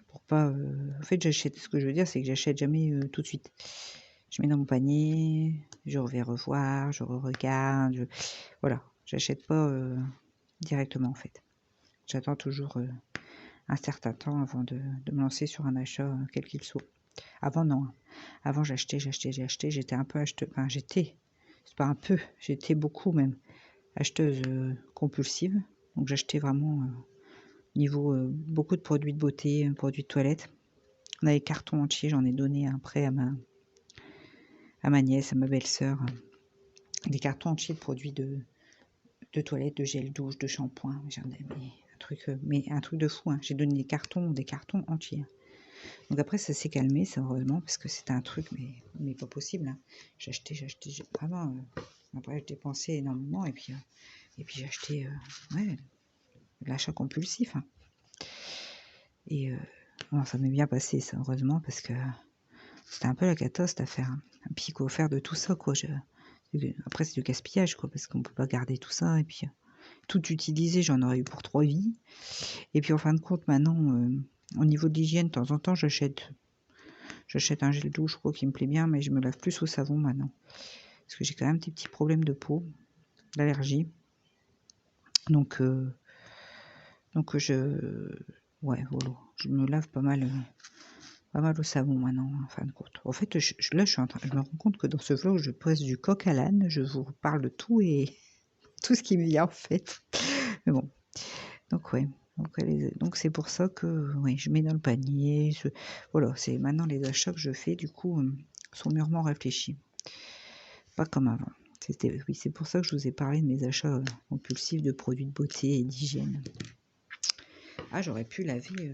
[SPEAKER 1] Pour pas. En fait, j'achète. Ce que je veux dire, c'est que j'achète jamais tout de suite. Je mets dans mon panier, je vais revoir, je regarde. Voilà, j'achète pas directement en fait. J'attends toujours un certain temps avant de me lancer sur un achat, quel qu'il soit. Avant, non. Avant, j'achetais. J'étais un peu acheteuse. Enfin, c'est pas un peu, j'étais beaucoup même acheteuse compulsive. Donc, j'achetais vraiment beaucoup de produits de beauté, produits de toilette. On avait des cartons entiers, j'en ai donné après à ma nièce, à ma belle-sœur. Des cartons entiers de produits de toilette, de gel douche, de shampoing. J'en ai mais un truc de fou. Hein. J'ai donné des cartons entiers. Donc après, ça s'est calmé, ça, heureusement, parce que c'était un truc, mais pas possible. Hein. J'achetais, vraiment. Après, je dépensais énormément, et puis j'ai acheté, ouais, de l'achat compulsif. Hein. Et bon, ça m'est bien passé, ça, heureusement, parce que c'était un peu la cata, cette affaire. Hein. Et puis, il faut faire de tout ça, quoi. Après, c'est du gaspillage, quoi, parce qu'on peut pas garder tout ça, et puis tout utiliser, j'en aurais eu pour 3 vies. Et puis, en fin de compte, maintenant, au niveau de l'hygiène, de temps en temps, j'achète un gel douche, je crois, qui me plaît bien, mais je me lave plus au savon maintenant. Parce que j'ai quand même des petits problèmes de peau, d'allergie. Donc, ouais, voilà. Je me lave pas mal au savon maintenant, en fin de compte. En fait, là, je me rends compte que dans ce vlog, je pose du coq à l'âne, je vous parle de tout et tout ce qui me vient, en fait. Mais bon, donc, ouais. Donc c'est pour ça que oui, je mets dans le panier. Voilà, c'est maintenant les achats que je fais, du coup, sont mûrement réfléchis. Pas comme avant. Oui, c'est pour ça que je vous ai parlé de mes achats compulsifs de produits de beauté et d'hygiène. Ah, j'aurais pu laver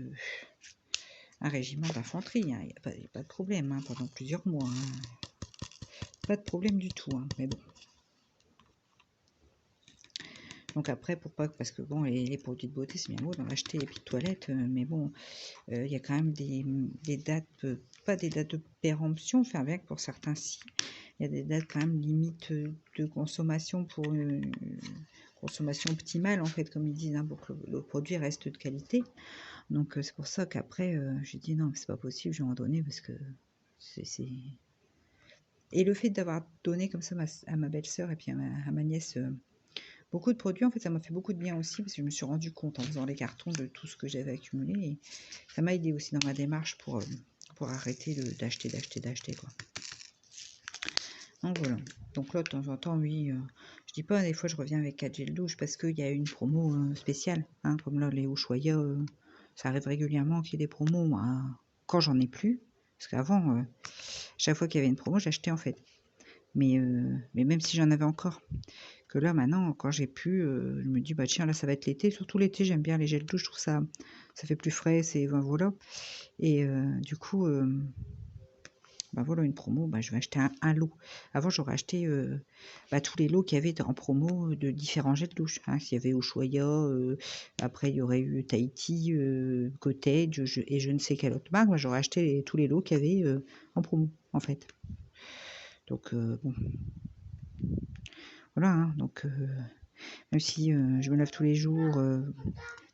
[SPEAKER 1] un régiment d'infanterie, il n'y a pas de problème, hein, pendant plusieurs mois. Hein. Pas de problème du tout, hein, mais bon. Donc après, parce que bon, les produits de beauté, c'est bien beau d'en acheter des petites toilettes, mais bon, il y a quand même des dates, pas des dates de péremption, enfin bien que pour certains si, il y a des dates quand même limite de consommation pour une consommation optimale, en fait, comme ils disent, hein, pour que le produit reste de qualité. Donc c'est pour ça qu'après, j'ai dit non, c'est pas possible, je vais en donner parce que c'est... Et le fait d'avoir donné comme ça à ma belle-sœur et puis à ma nièce beaucoup de produits, en fait, ça m'a fait beaucoup de bien aussi parce que je me suis rendu compte en faisant les cartons de tout ce que j'avais accumulé et ça m'a aidé aussi dans ma démarche pour arrêter d'acheter, quoi. Donc voilà. Donc là, de temps en temps, oui, je dis pas, des fois je reviens avec 4 gels douche parce qu'il y a une promo spéciale, hein, comme là, les Ushuaïa, ça arrive régulièrement qu'il y ait des promos, moi, quand j'en ai plus, parce qu'avant, chaque fois qu'il y avait une promo, j'achetais en fait. Mais même si j'en avais encore, que là maintenant, quand j'ai pu, je me dis, bah tiens, là ça va être l'été, surtout l'été, j'aime bien les gels douche, je trouve ça fait plus frais, ben, voilà. Et du coup, bah voilà une promo, bah je vais acheter un lot. Avant j'aurais acheté tous les lots qu'il y avait en promo de différents gels douche. Hein. S'il y avait Ushuaïa, après il y aurait eu Tahiti, Cottage et je ne sais quelle autre marque, moi j'aurais acheté tous les lots qu'il y avait en promo en fait. Donc bon. Voilà, hein, donc même si je me lave tous les jours,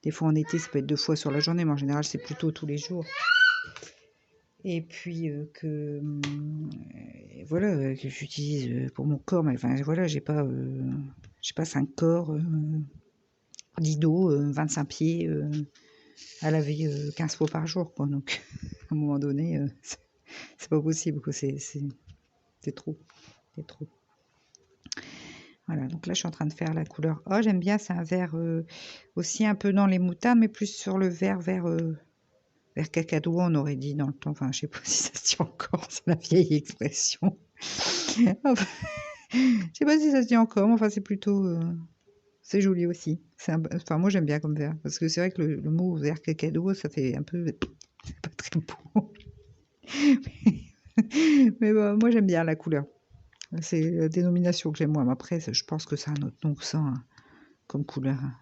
[SPEAKER 1] des fois en été ça peut être 2 fois sur la journée, mais en général c'est plutôt tous les jours. Et puis voilà, que j'utilise pour mon corps, mais enfin voilà, j'ai pas 5 corps, 10 dos, 25 pieds à laver 15 fois par jour, quoi. Donc à un moment donné, c'est pas possible, quoi. C'est trop. C'est trop. Voilà, donc là je suis en train de faire la couleur. Oh, j'aime bien, c'est un vert aussi un peu dans les moutardes, mais plus sur le vert cacado, on aurait dit dans le temps. Enfin, je sais pas si ça se dit encore, c'est la vieille expression. Enfin, je sais pas si ça se dit encore, mais enfin c'est plutôt, c'est joli aussi. Enfin moi j'aime bien comme vert, parce que c'est vrai que le mot vert cacado, ça fait un peu, c'est pas très beau. Mais bon, moi j'aime bien la couleur. C'est la dénomination que j'aime moi. Mais après, je pense que c'est un autre nom que ça, hein, comme couleur. Hein.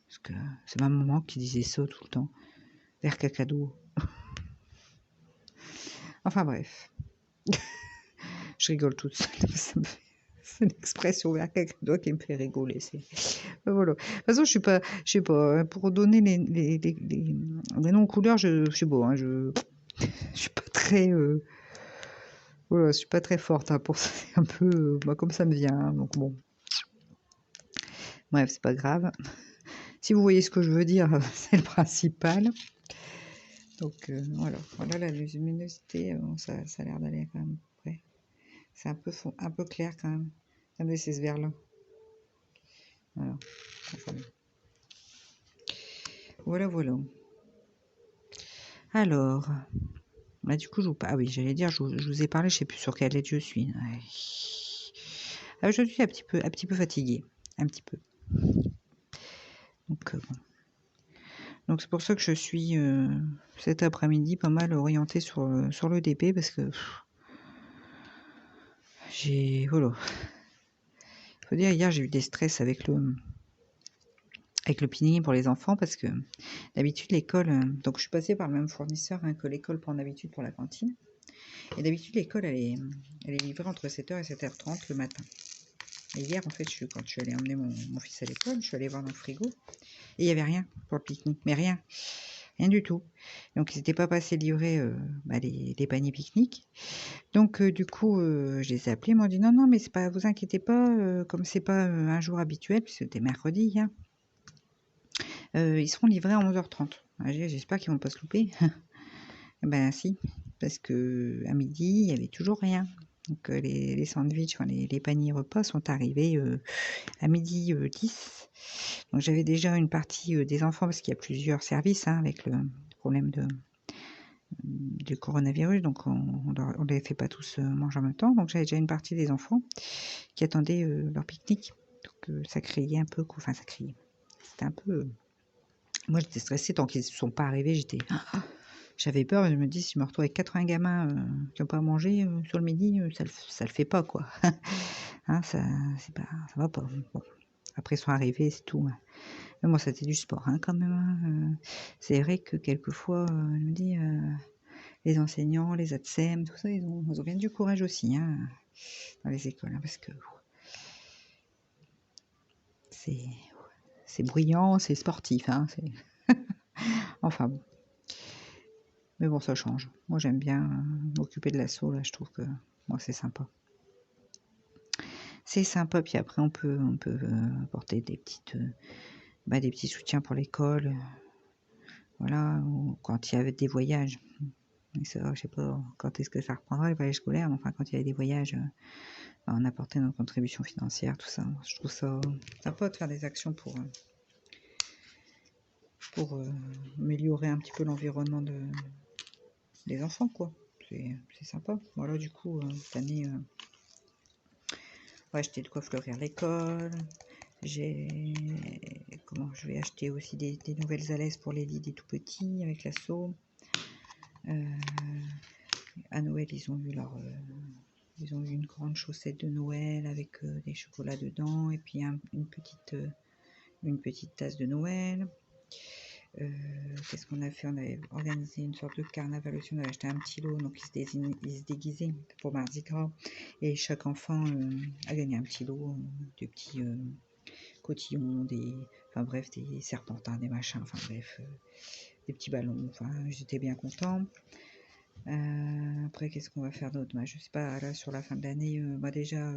[SPEAKER 1] Parce que c'est ma maman qui disait ça tout le temps. Vert cacado. Enfin bref. Je rigole toute seule. C'est l'expression vert cacado qui me fait rigoler. Voilà. De toute façon, je sais pas, hein, pour donner les noms couleurs, je sais pas, hein, je suis pas très... voilà, je suis pas très forte hein, pour ça. C'est un peu comme ça me vient. Hein, donc bon. Bref, c'est pas grave. Si vous voyez ce que je veux dire, c'est le principal. Donc voilà. Voilà la luminosité, ça a l'air d'aller quand même près. C'est un peu clair quand même. Regardez, c'est ce vert-là. Voilà. Enfin, voilà, voilà. Alors, bah, du coup, ah oui, j'allais dire, je vous ai parlé, je sais plus sur quelle lettre je suis. Ouais. Ah, je suis un petit peu fatiguée, un petit peu. Donc bon. Donc c'est pour ça que je suis cet après-midi pas mal orientée sur le DP parce que voilà. Faut dire, hier j'ai eu des stress avec le pinning pour les enfants parce que d'habitude l'école, donc je suis passée par le même fournisseur que l'école prend d'habitude pour la cantine. Et d'habitude l'école elle est livrée entre 7h et 7h30 le matin. Et hier en fait quand je suis allée emmener mon fils à l'école, je suis allée voir dans le frigo et il n'y avait rien pour le pique-nique, mais rien du tout. Donc ils n'étaient pas passés livrer les paniers pique-nique. Donc du coup je les ai appelés, ils m'ont dit non mais c'est pas, vous inquiétez pas, comme c'est pas un jour habituel puisque c'était mercredi hier. Ils seront livrés à 11h30. J'espère qu'ils vont pas se louper. Ben si, parce que à midi, il y avait toujours rien. Donc les sandwichs, enfin, les paniers repas sont arrivés à midi 10. Donc j'avais déjà une partie des enfants, parce qu'il y a plusieurs services avec le problème du coronavirus, donc on ne les fait pas tous manger en même temps. Donc j'avais déjà une partie des enfants qui attendaient leur pique-nique. Donc ça criait un peu, enfin ça criait. C'était un peu... Moi j'étais stressée tant qu'ils ne sont pas arrivés, j'avais peur, je me dis, si je me retrouve avec 80 gamins qui n'ont pas mangé sur le midi, ça le fait pas, quoi. Hein, ça va pas. Bon. Après, ils sont arrivés, c'est tout. Mais moi, c'était du sport, quand même. C'est vrai que quelquefois, je me dis, les enseignants, les ATSEM, tout ça, ils ont bien du courage aussi, dans les écoles, parce que c'est bruyant, c'est sportif, enfin bon. Mais bon, ça change. Moi, j'aime bien m'occuper de l'assaut, là, je trouve que moi, c'est sympa. C'est sympa, puis après, on peut apporter des petits soutiens pour l'école. Voilà, ou quand il y avait des voyages. Mais ça, je sais pas quand est-ce que ça reprendra, les voyages scolaires, mais enfin, quand il y avait des voyages, on apportait notre contribution financière, tout ça. Je trouve ça sympa de faire des actions pour améliorer un petit peu l'environnement des enfants, quoi. C'est sympa. Voilà, du coup, cette année, on va acheter de quoi fleurir l'école. Je vais acheter aussi des nouvelles alaises pour les lits des tout petits avec l'assaut. À Noël, ils ont eu une grande chaussette de Noël avec des chocolats dedans et puis une petite tasse de Noël. Qu'est-ce qu'on a fait? On avait organisé une sorte de carnaval aussi. On avait acheté un petit lot, donc ils se déguisaient pour Mardi Gras. Et chaque enfant a gagné un petit lot de petits cotillons, des serpentins, des machins, des petits ballons. Enfin, j'étais bien content. Après, qu'est-ce qu'on va faire d'autre? Je sais pas, là, sur la fin de l'année, déjà,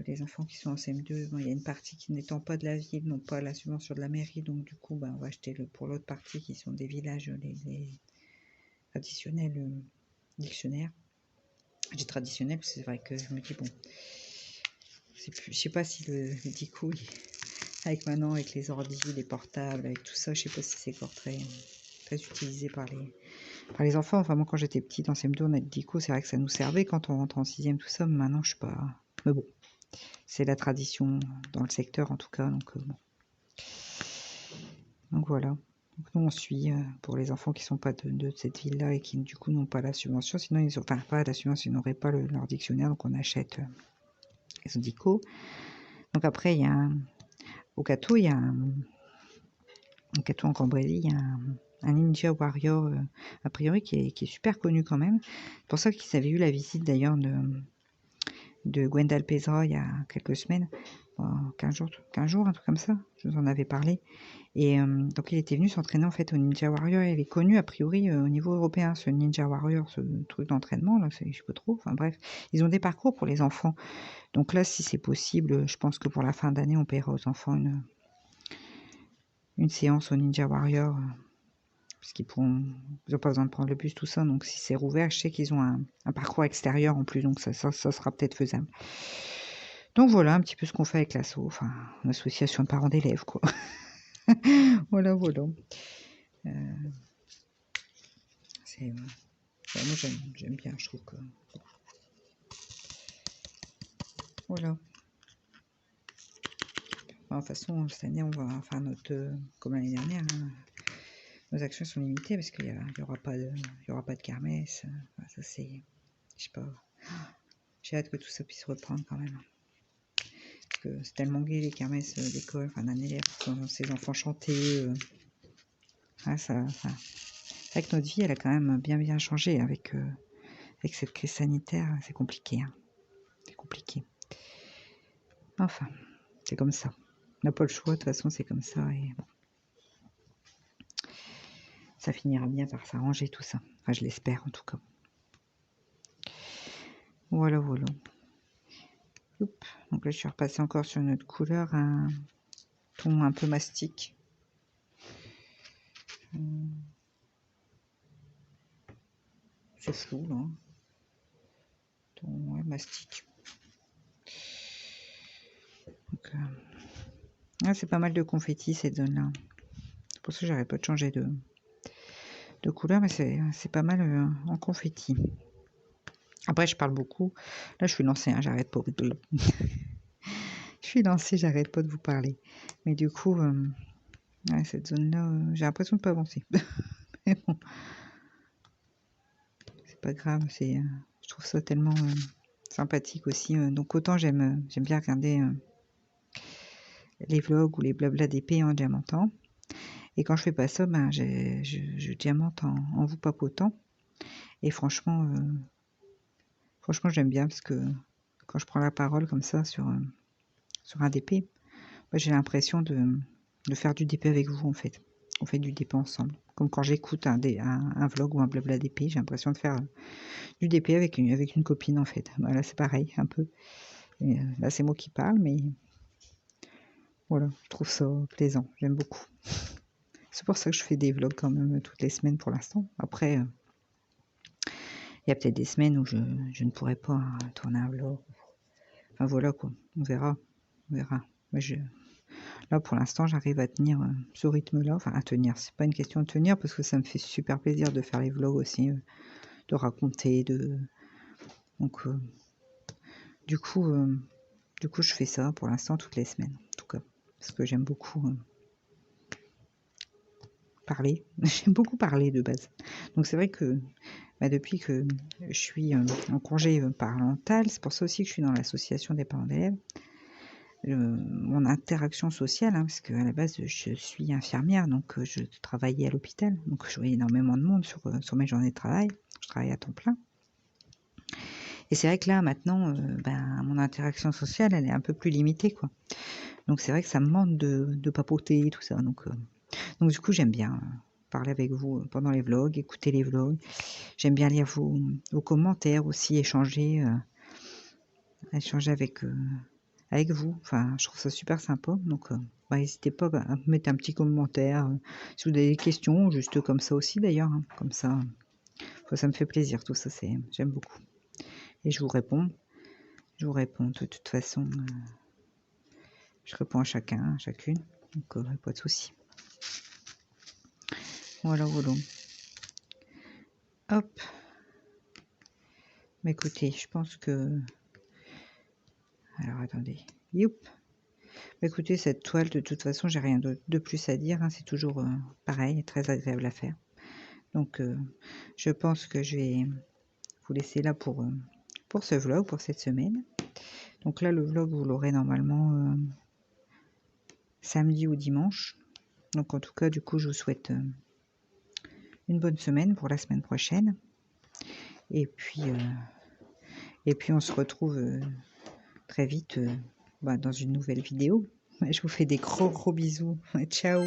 [SPEAKER 1] les enfants qui sont en CM2, il y a une partie qui n'étant pas de la ville, n'ont pas la subvention de la mairie, donc du coup, on va acheter pour l'autre partie qui sont des villages, les traditionnels dictionnaires. Je dis traditionnels parce que c'est vrai que je me dis, bon, je sais pas si le dico, avec maintenant, avec les ordi, les portables, avec tout ça, je sais pas si c'est encore très utilisé par les enfants. Enfin, moi, quand j'étais petite, en CM2, on a le dico, c'est vrai que ça nous servait quand on rentre en 6e, tout ça, mais maintenant, je sais pas. Mais bon, c'est la tradition dans le secteur, en tout cas, donc bon. Donc voilà. Donc nous, on suit pour les enfants qui sont pas de cette ville-là et qui, du coup, n'ont pas la subvention. Sinon, ils n'ont pas la subvention, ils n'auraient pas leur dictionnaire, donc on achète les dico. Donc après, il y a au Cateau, en Cambrésis, il y a un Ninja Warrior, a priori, qui est super connu quand même. C'est pour ça qu'ils avaient eu la visite d'ailleurs de Gwendal Pesra il y a quelques semaines, 15 jours, un truc comme ça, je vous en avais parlé. Et donc il était venu s'entraîner en fait au Ninja Warrior. Il est connu a priori au niveau européen, ce Ninja Warrior, ce truc d'entraînement, là, je sais pas trop, enfin bref. Ils ont des parcours pour les enfants. Donc là, si c'est possible, je pense que pour la fin d'année, on paiera aux enfants une séance au Ninja Warrior. parce qu'ils n'ont pas besoin de prendre le bus, tout ça. Donc si c'est rouvert, je sais qu'ils ont un parcours extérieur en plus, donc ça sera peut-être faisable. Donc voilà un petit peu ce qu'on fait avec l'asso, enfin l'association de parents d'élèves, quoi. Voilà, voilà. Moi j'aime bien, je trouve que... Voilà. Enfin, de toute façon, cette année, on va faire comme l'année dernière, hein, nos actions sont limitées parce qu'il y aura pas de kermesse. Enfin, ça c'est... Je sais pas. J'ai hâte que tout ça puisse reprendre quand même. Parce que c'est tellement gai les kermesses d'école, enfin d'un élève, quand ses enfants chantaient. C'est vrai que notre vie, elle a quand même bien changé avec cette crise sanitaire. C'est compliqué. Hein. C'est compliqué. Enfin, c'est comme ça. On n'a pas le choix, de toute façon, c'est comme ça. Et bon. Ça finira bien par s'arranger tout ça. Enfin, je l'espère en tout cas. Voilà, voilà. Oups. Donc là, je suis repassée encore sur une autre couleur, un ton un peu mastic. C'est flou, là. Ton mastic. Donc, c'est pas mal de confetti, cette zone-là. C'est pour ça que j'arrête pas de changer de couleur, mais c'est pas mal en confetti. Après, je parle beaucoup. Là, je suis lancée, hein, j'arrête pas. Je suis lancée, j'arrête pas de vous parler. Mais du coup, cette zone-là, j'ai l'impression de pas avancer. Mais bon, c'est pas grave. Je trouve ça tellement sympathique aussi. Donc autant j'aime bien regarder les vlogs ou les blabla d'épée en diamantant. Et quand je fais pas ça, ben je diamante en vous papotant. Et franchement, j'aime bien parce que quand je prends la parole comme ça sur un DP, j'ai l'impression de faire du DP avec vous en fait. On fait du DP ensemble. Comme quand j'écoute un vlog ou un blabla DP, j'ai l'impression de faire du DP avec une copine en fait. Là c'est pareil un peu. Et, là c'est moi qui parle, mais voilà, je trouve ça plaisant. J'aime beaucoup. C'est pour ça que je fais des vlogs quand même toutes les semaines pour l'instant. Après, il y a peut-être des semaines où je ne pourrai pas tourner un vlog. Enfin voilà quoi, on verra. Moi, là pour l'instant j'arrive à tenir ce rythme-là. Enfin à tenir, c'est pas une question de tenir parce que ça me fait super plaisir de faire les vlogs aussi, de raconter, donc du coup je fais ça pour l'instant toutes les semaines en tout cas. Parce que j'aime beaucoup parler. J'aime beaucoup parler de base. Donc c'est vrai que depuis que je suis en congé parental, c'est pour ça aussi que je suis dans l'association des parents d'élèves, mon interaction sociale, parce qu'à la base je suis infirmière, donc je travaillais à l'hôpital, donc je voyais énormément de monde sur mes journées de travail, je travaille à temps plein. Et c'est vrai que là maintenant, mon interaction sociale, elle est un peu plus limitée, quoi. Donc c'est vrai que ça me manque de papoter, tout ça. Donc du coup j'aime bien parler avec vous pendant les vlogs, écouter les vlogs. J'aime bien lire vos commentaires aussi, échanger avec vous. Enfin, je trouve ça super sympa. Donc, n'hésitez pas à mettre un petit commentaire si vous avez des questions, juste comme ça aussi d'ailleurs. Hein. Comme ça, ça me fait plaisir. Tout ça, j'aime beaucoup. Et je vous réponds. Je vous réponds de toute façon. Je réponds à chacun, à chacune. Donc, pas de souci. Voilà, voilà. Hop. Mais écoutez, je pense que... Alors, attendez. Youp. Écoutez, cette toile, de toute façon, j'ai rien de plus à dire. Hein. C'est toujours pareil, très agréable à faire. Donc, je pense que je vais vous laisser là pour ce vlog, pour cette semaine. Donc là, le vlog, vous l'aurez normalement samedi ou dimanche. Donc, en tout cas, du coup, je vous souhaite une bonne semaine pour la semaine prochaine. Et puis on se retrouve très vite dans une nouvelle vidéo. Je vous fais des gros bisous. Ciao!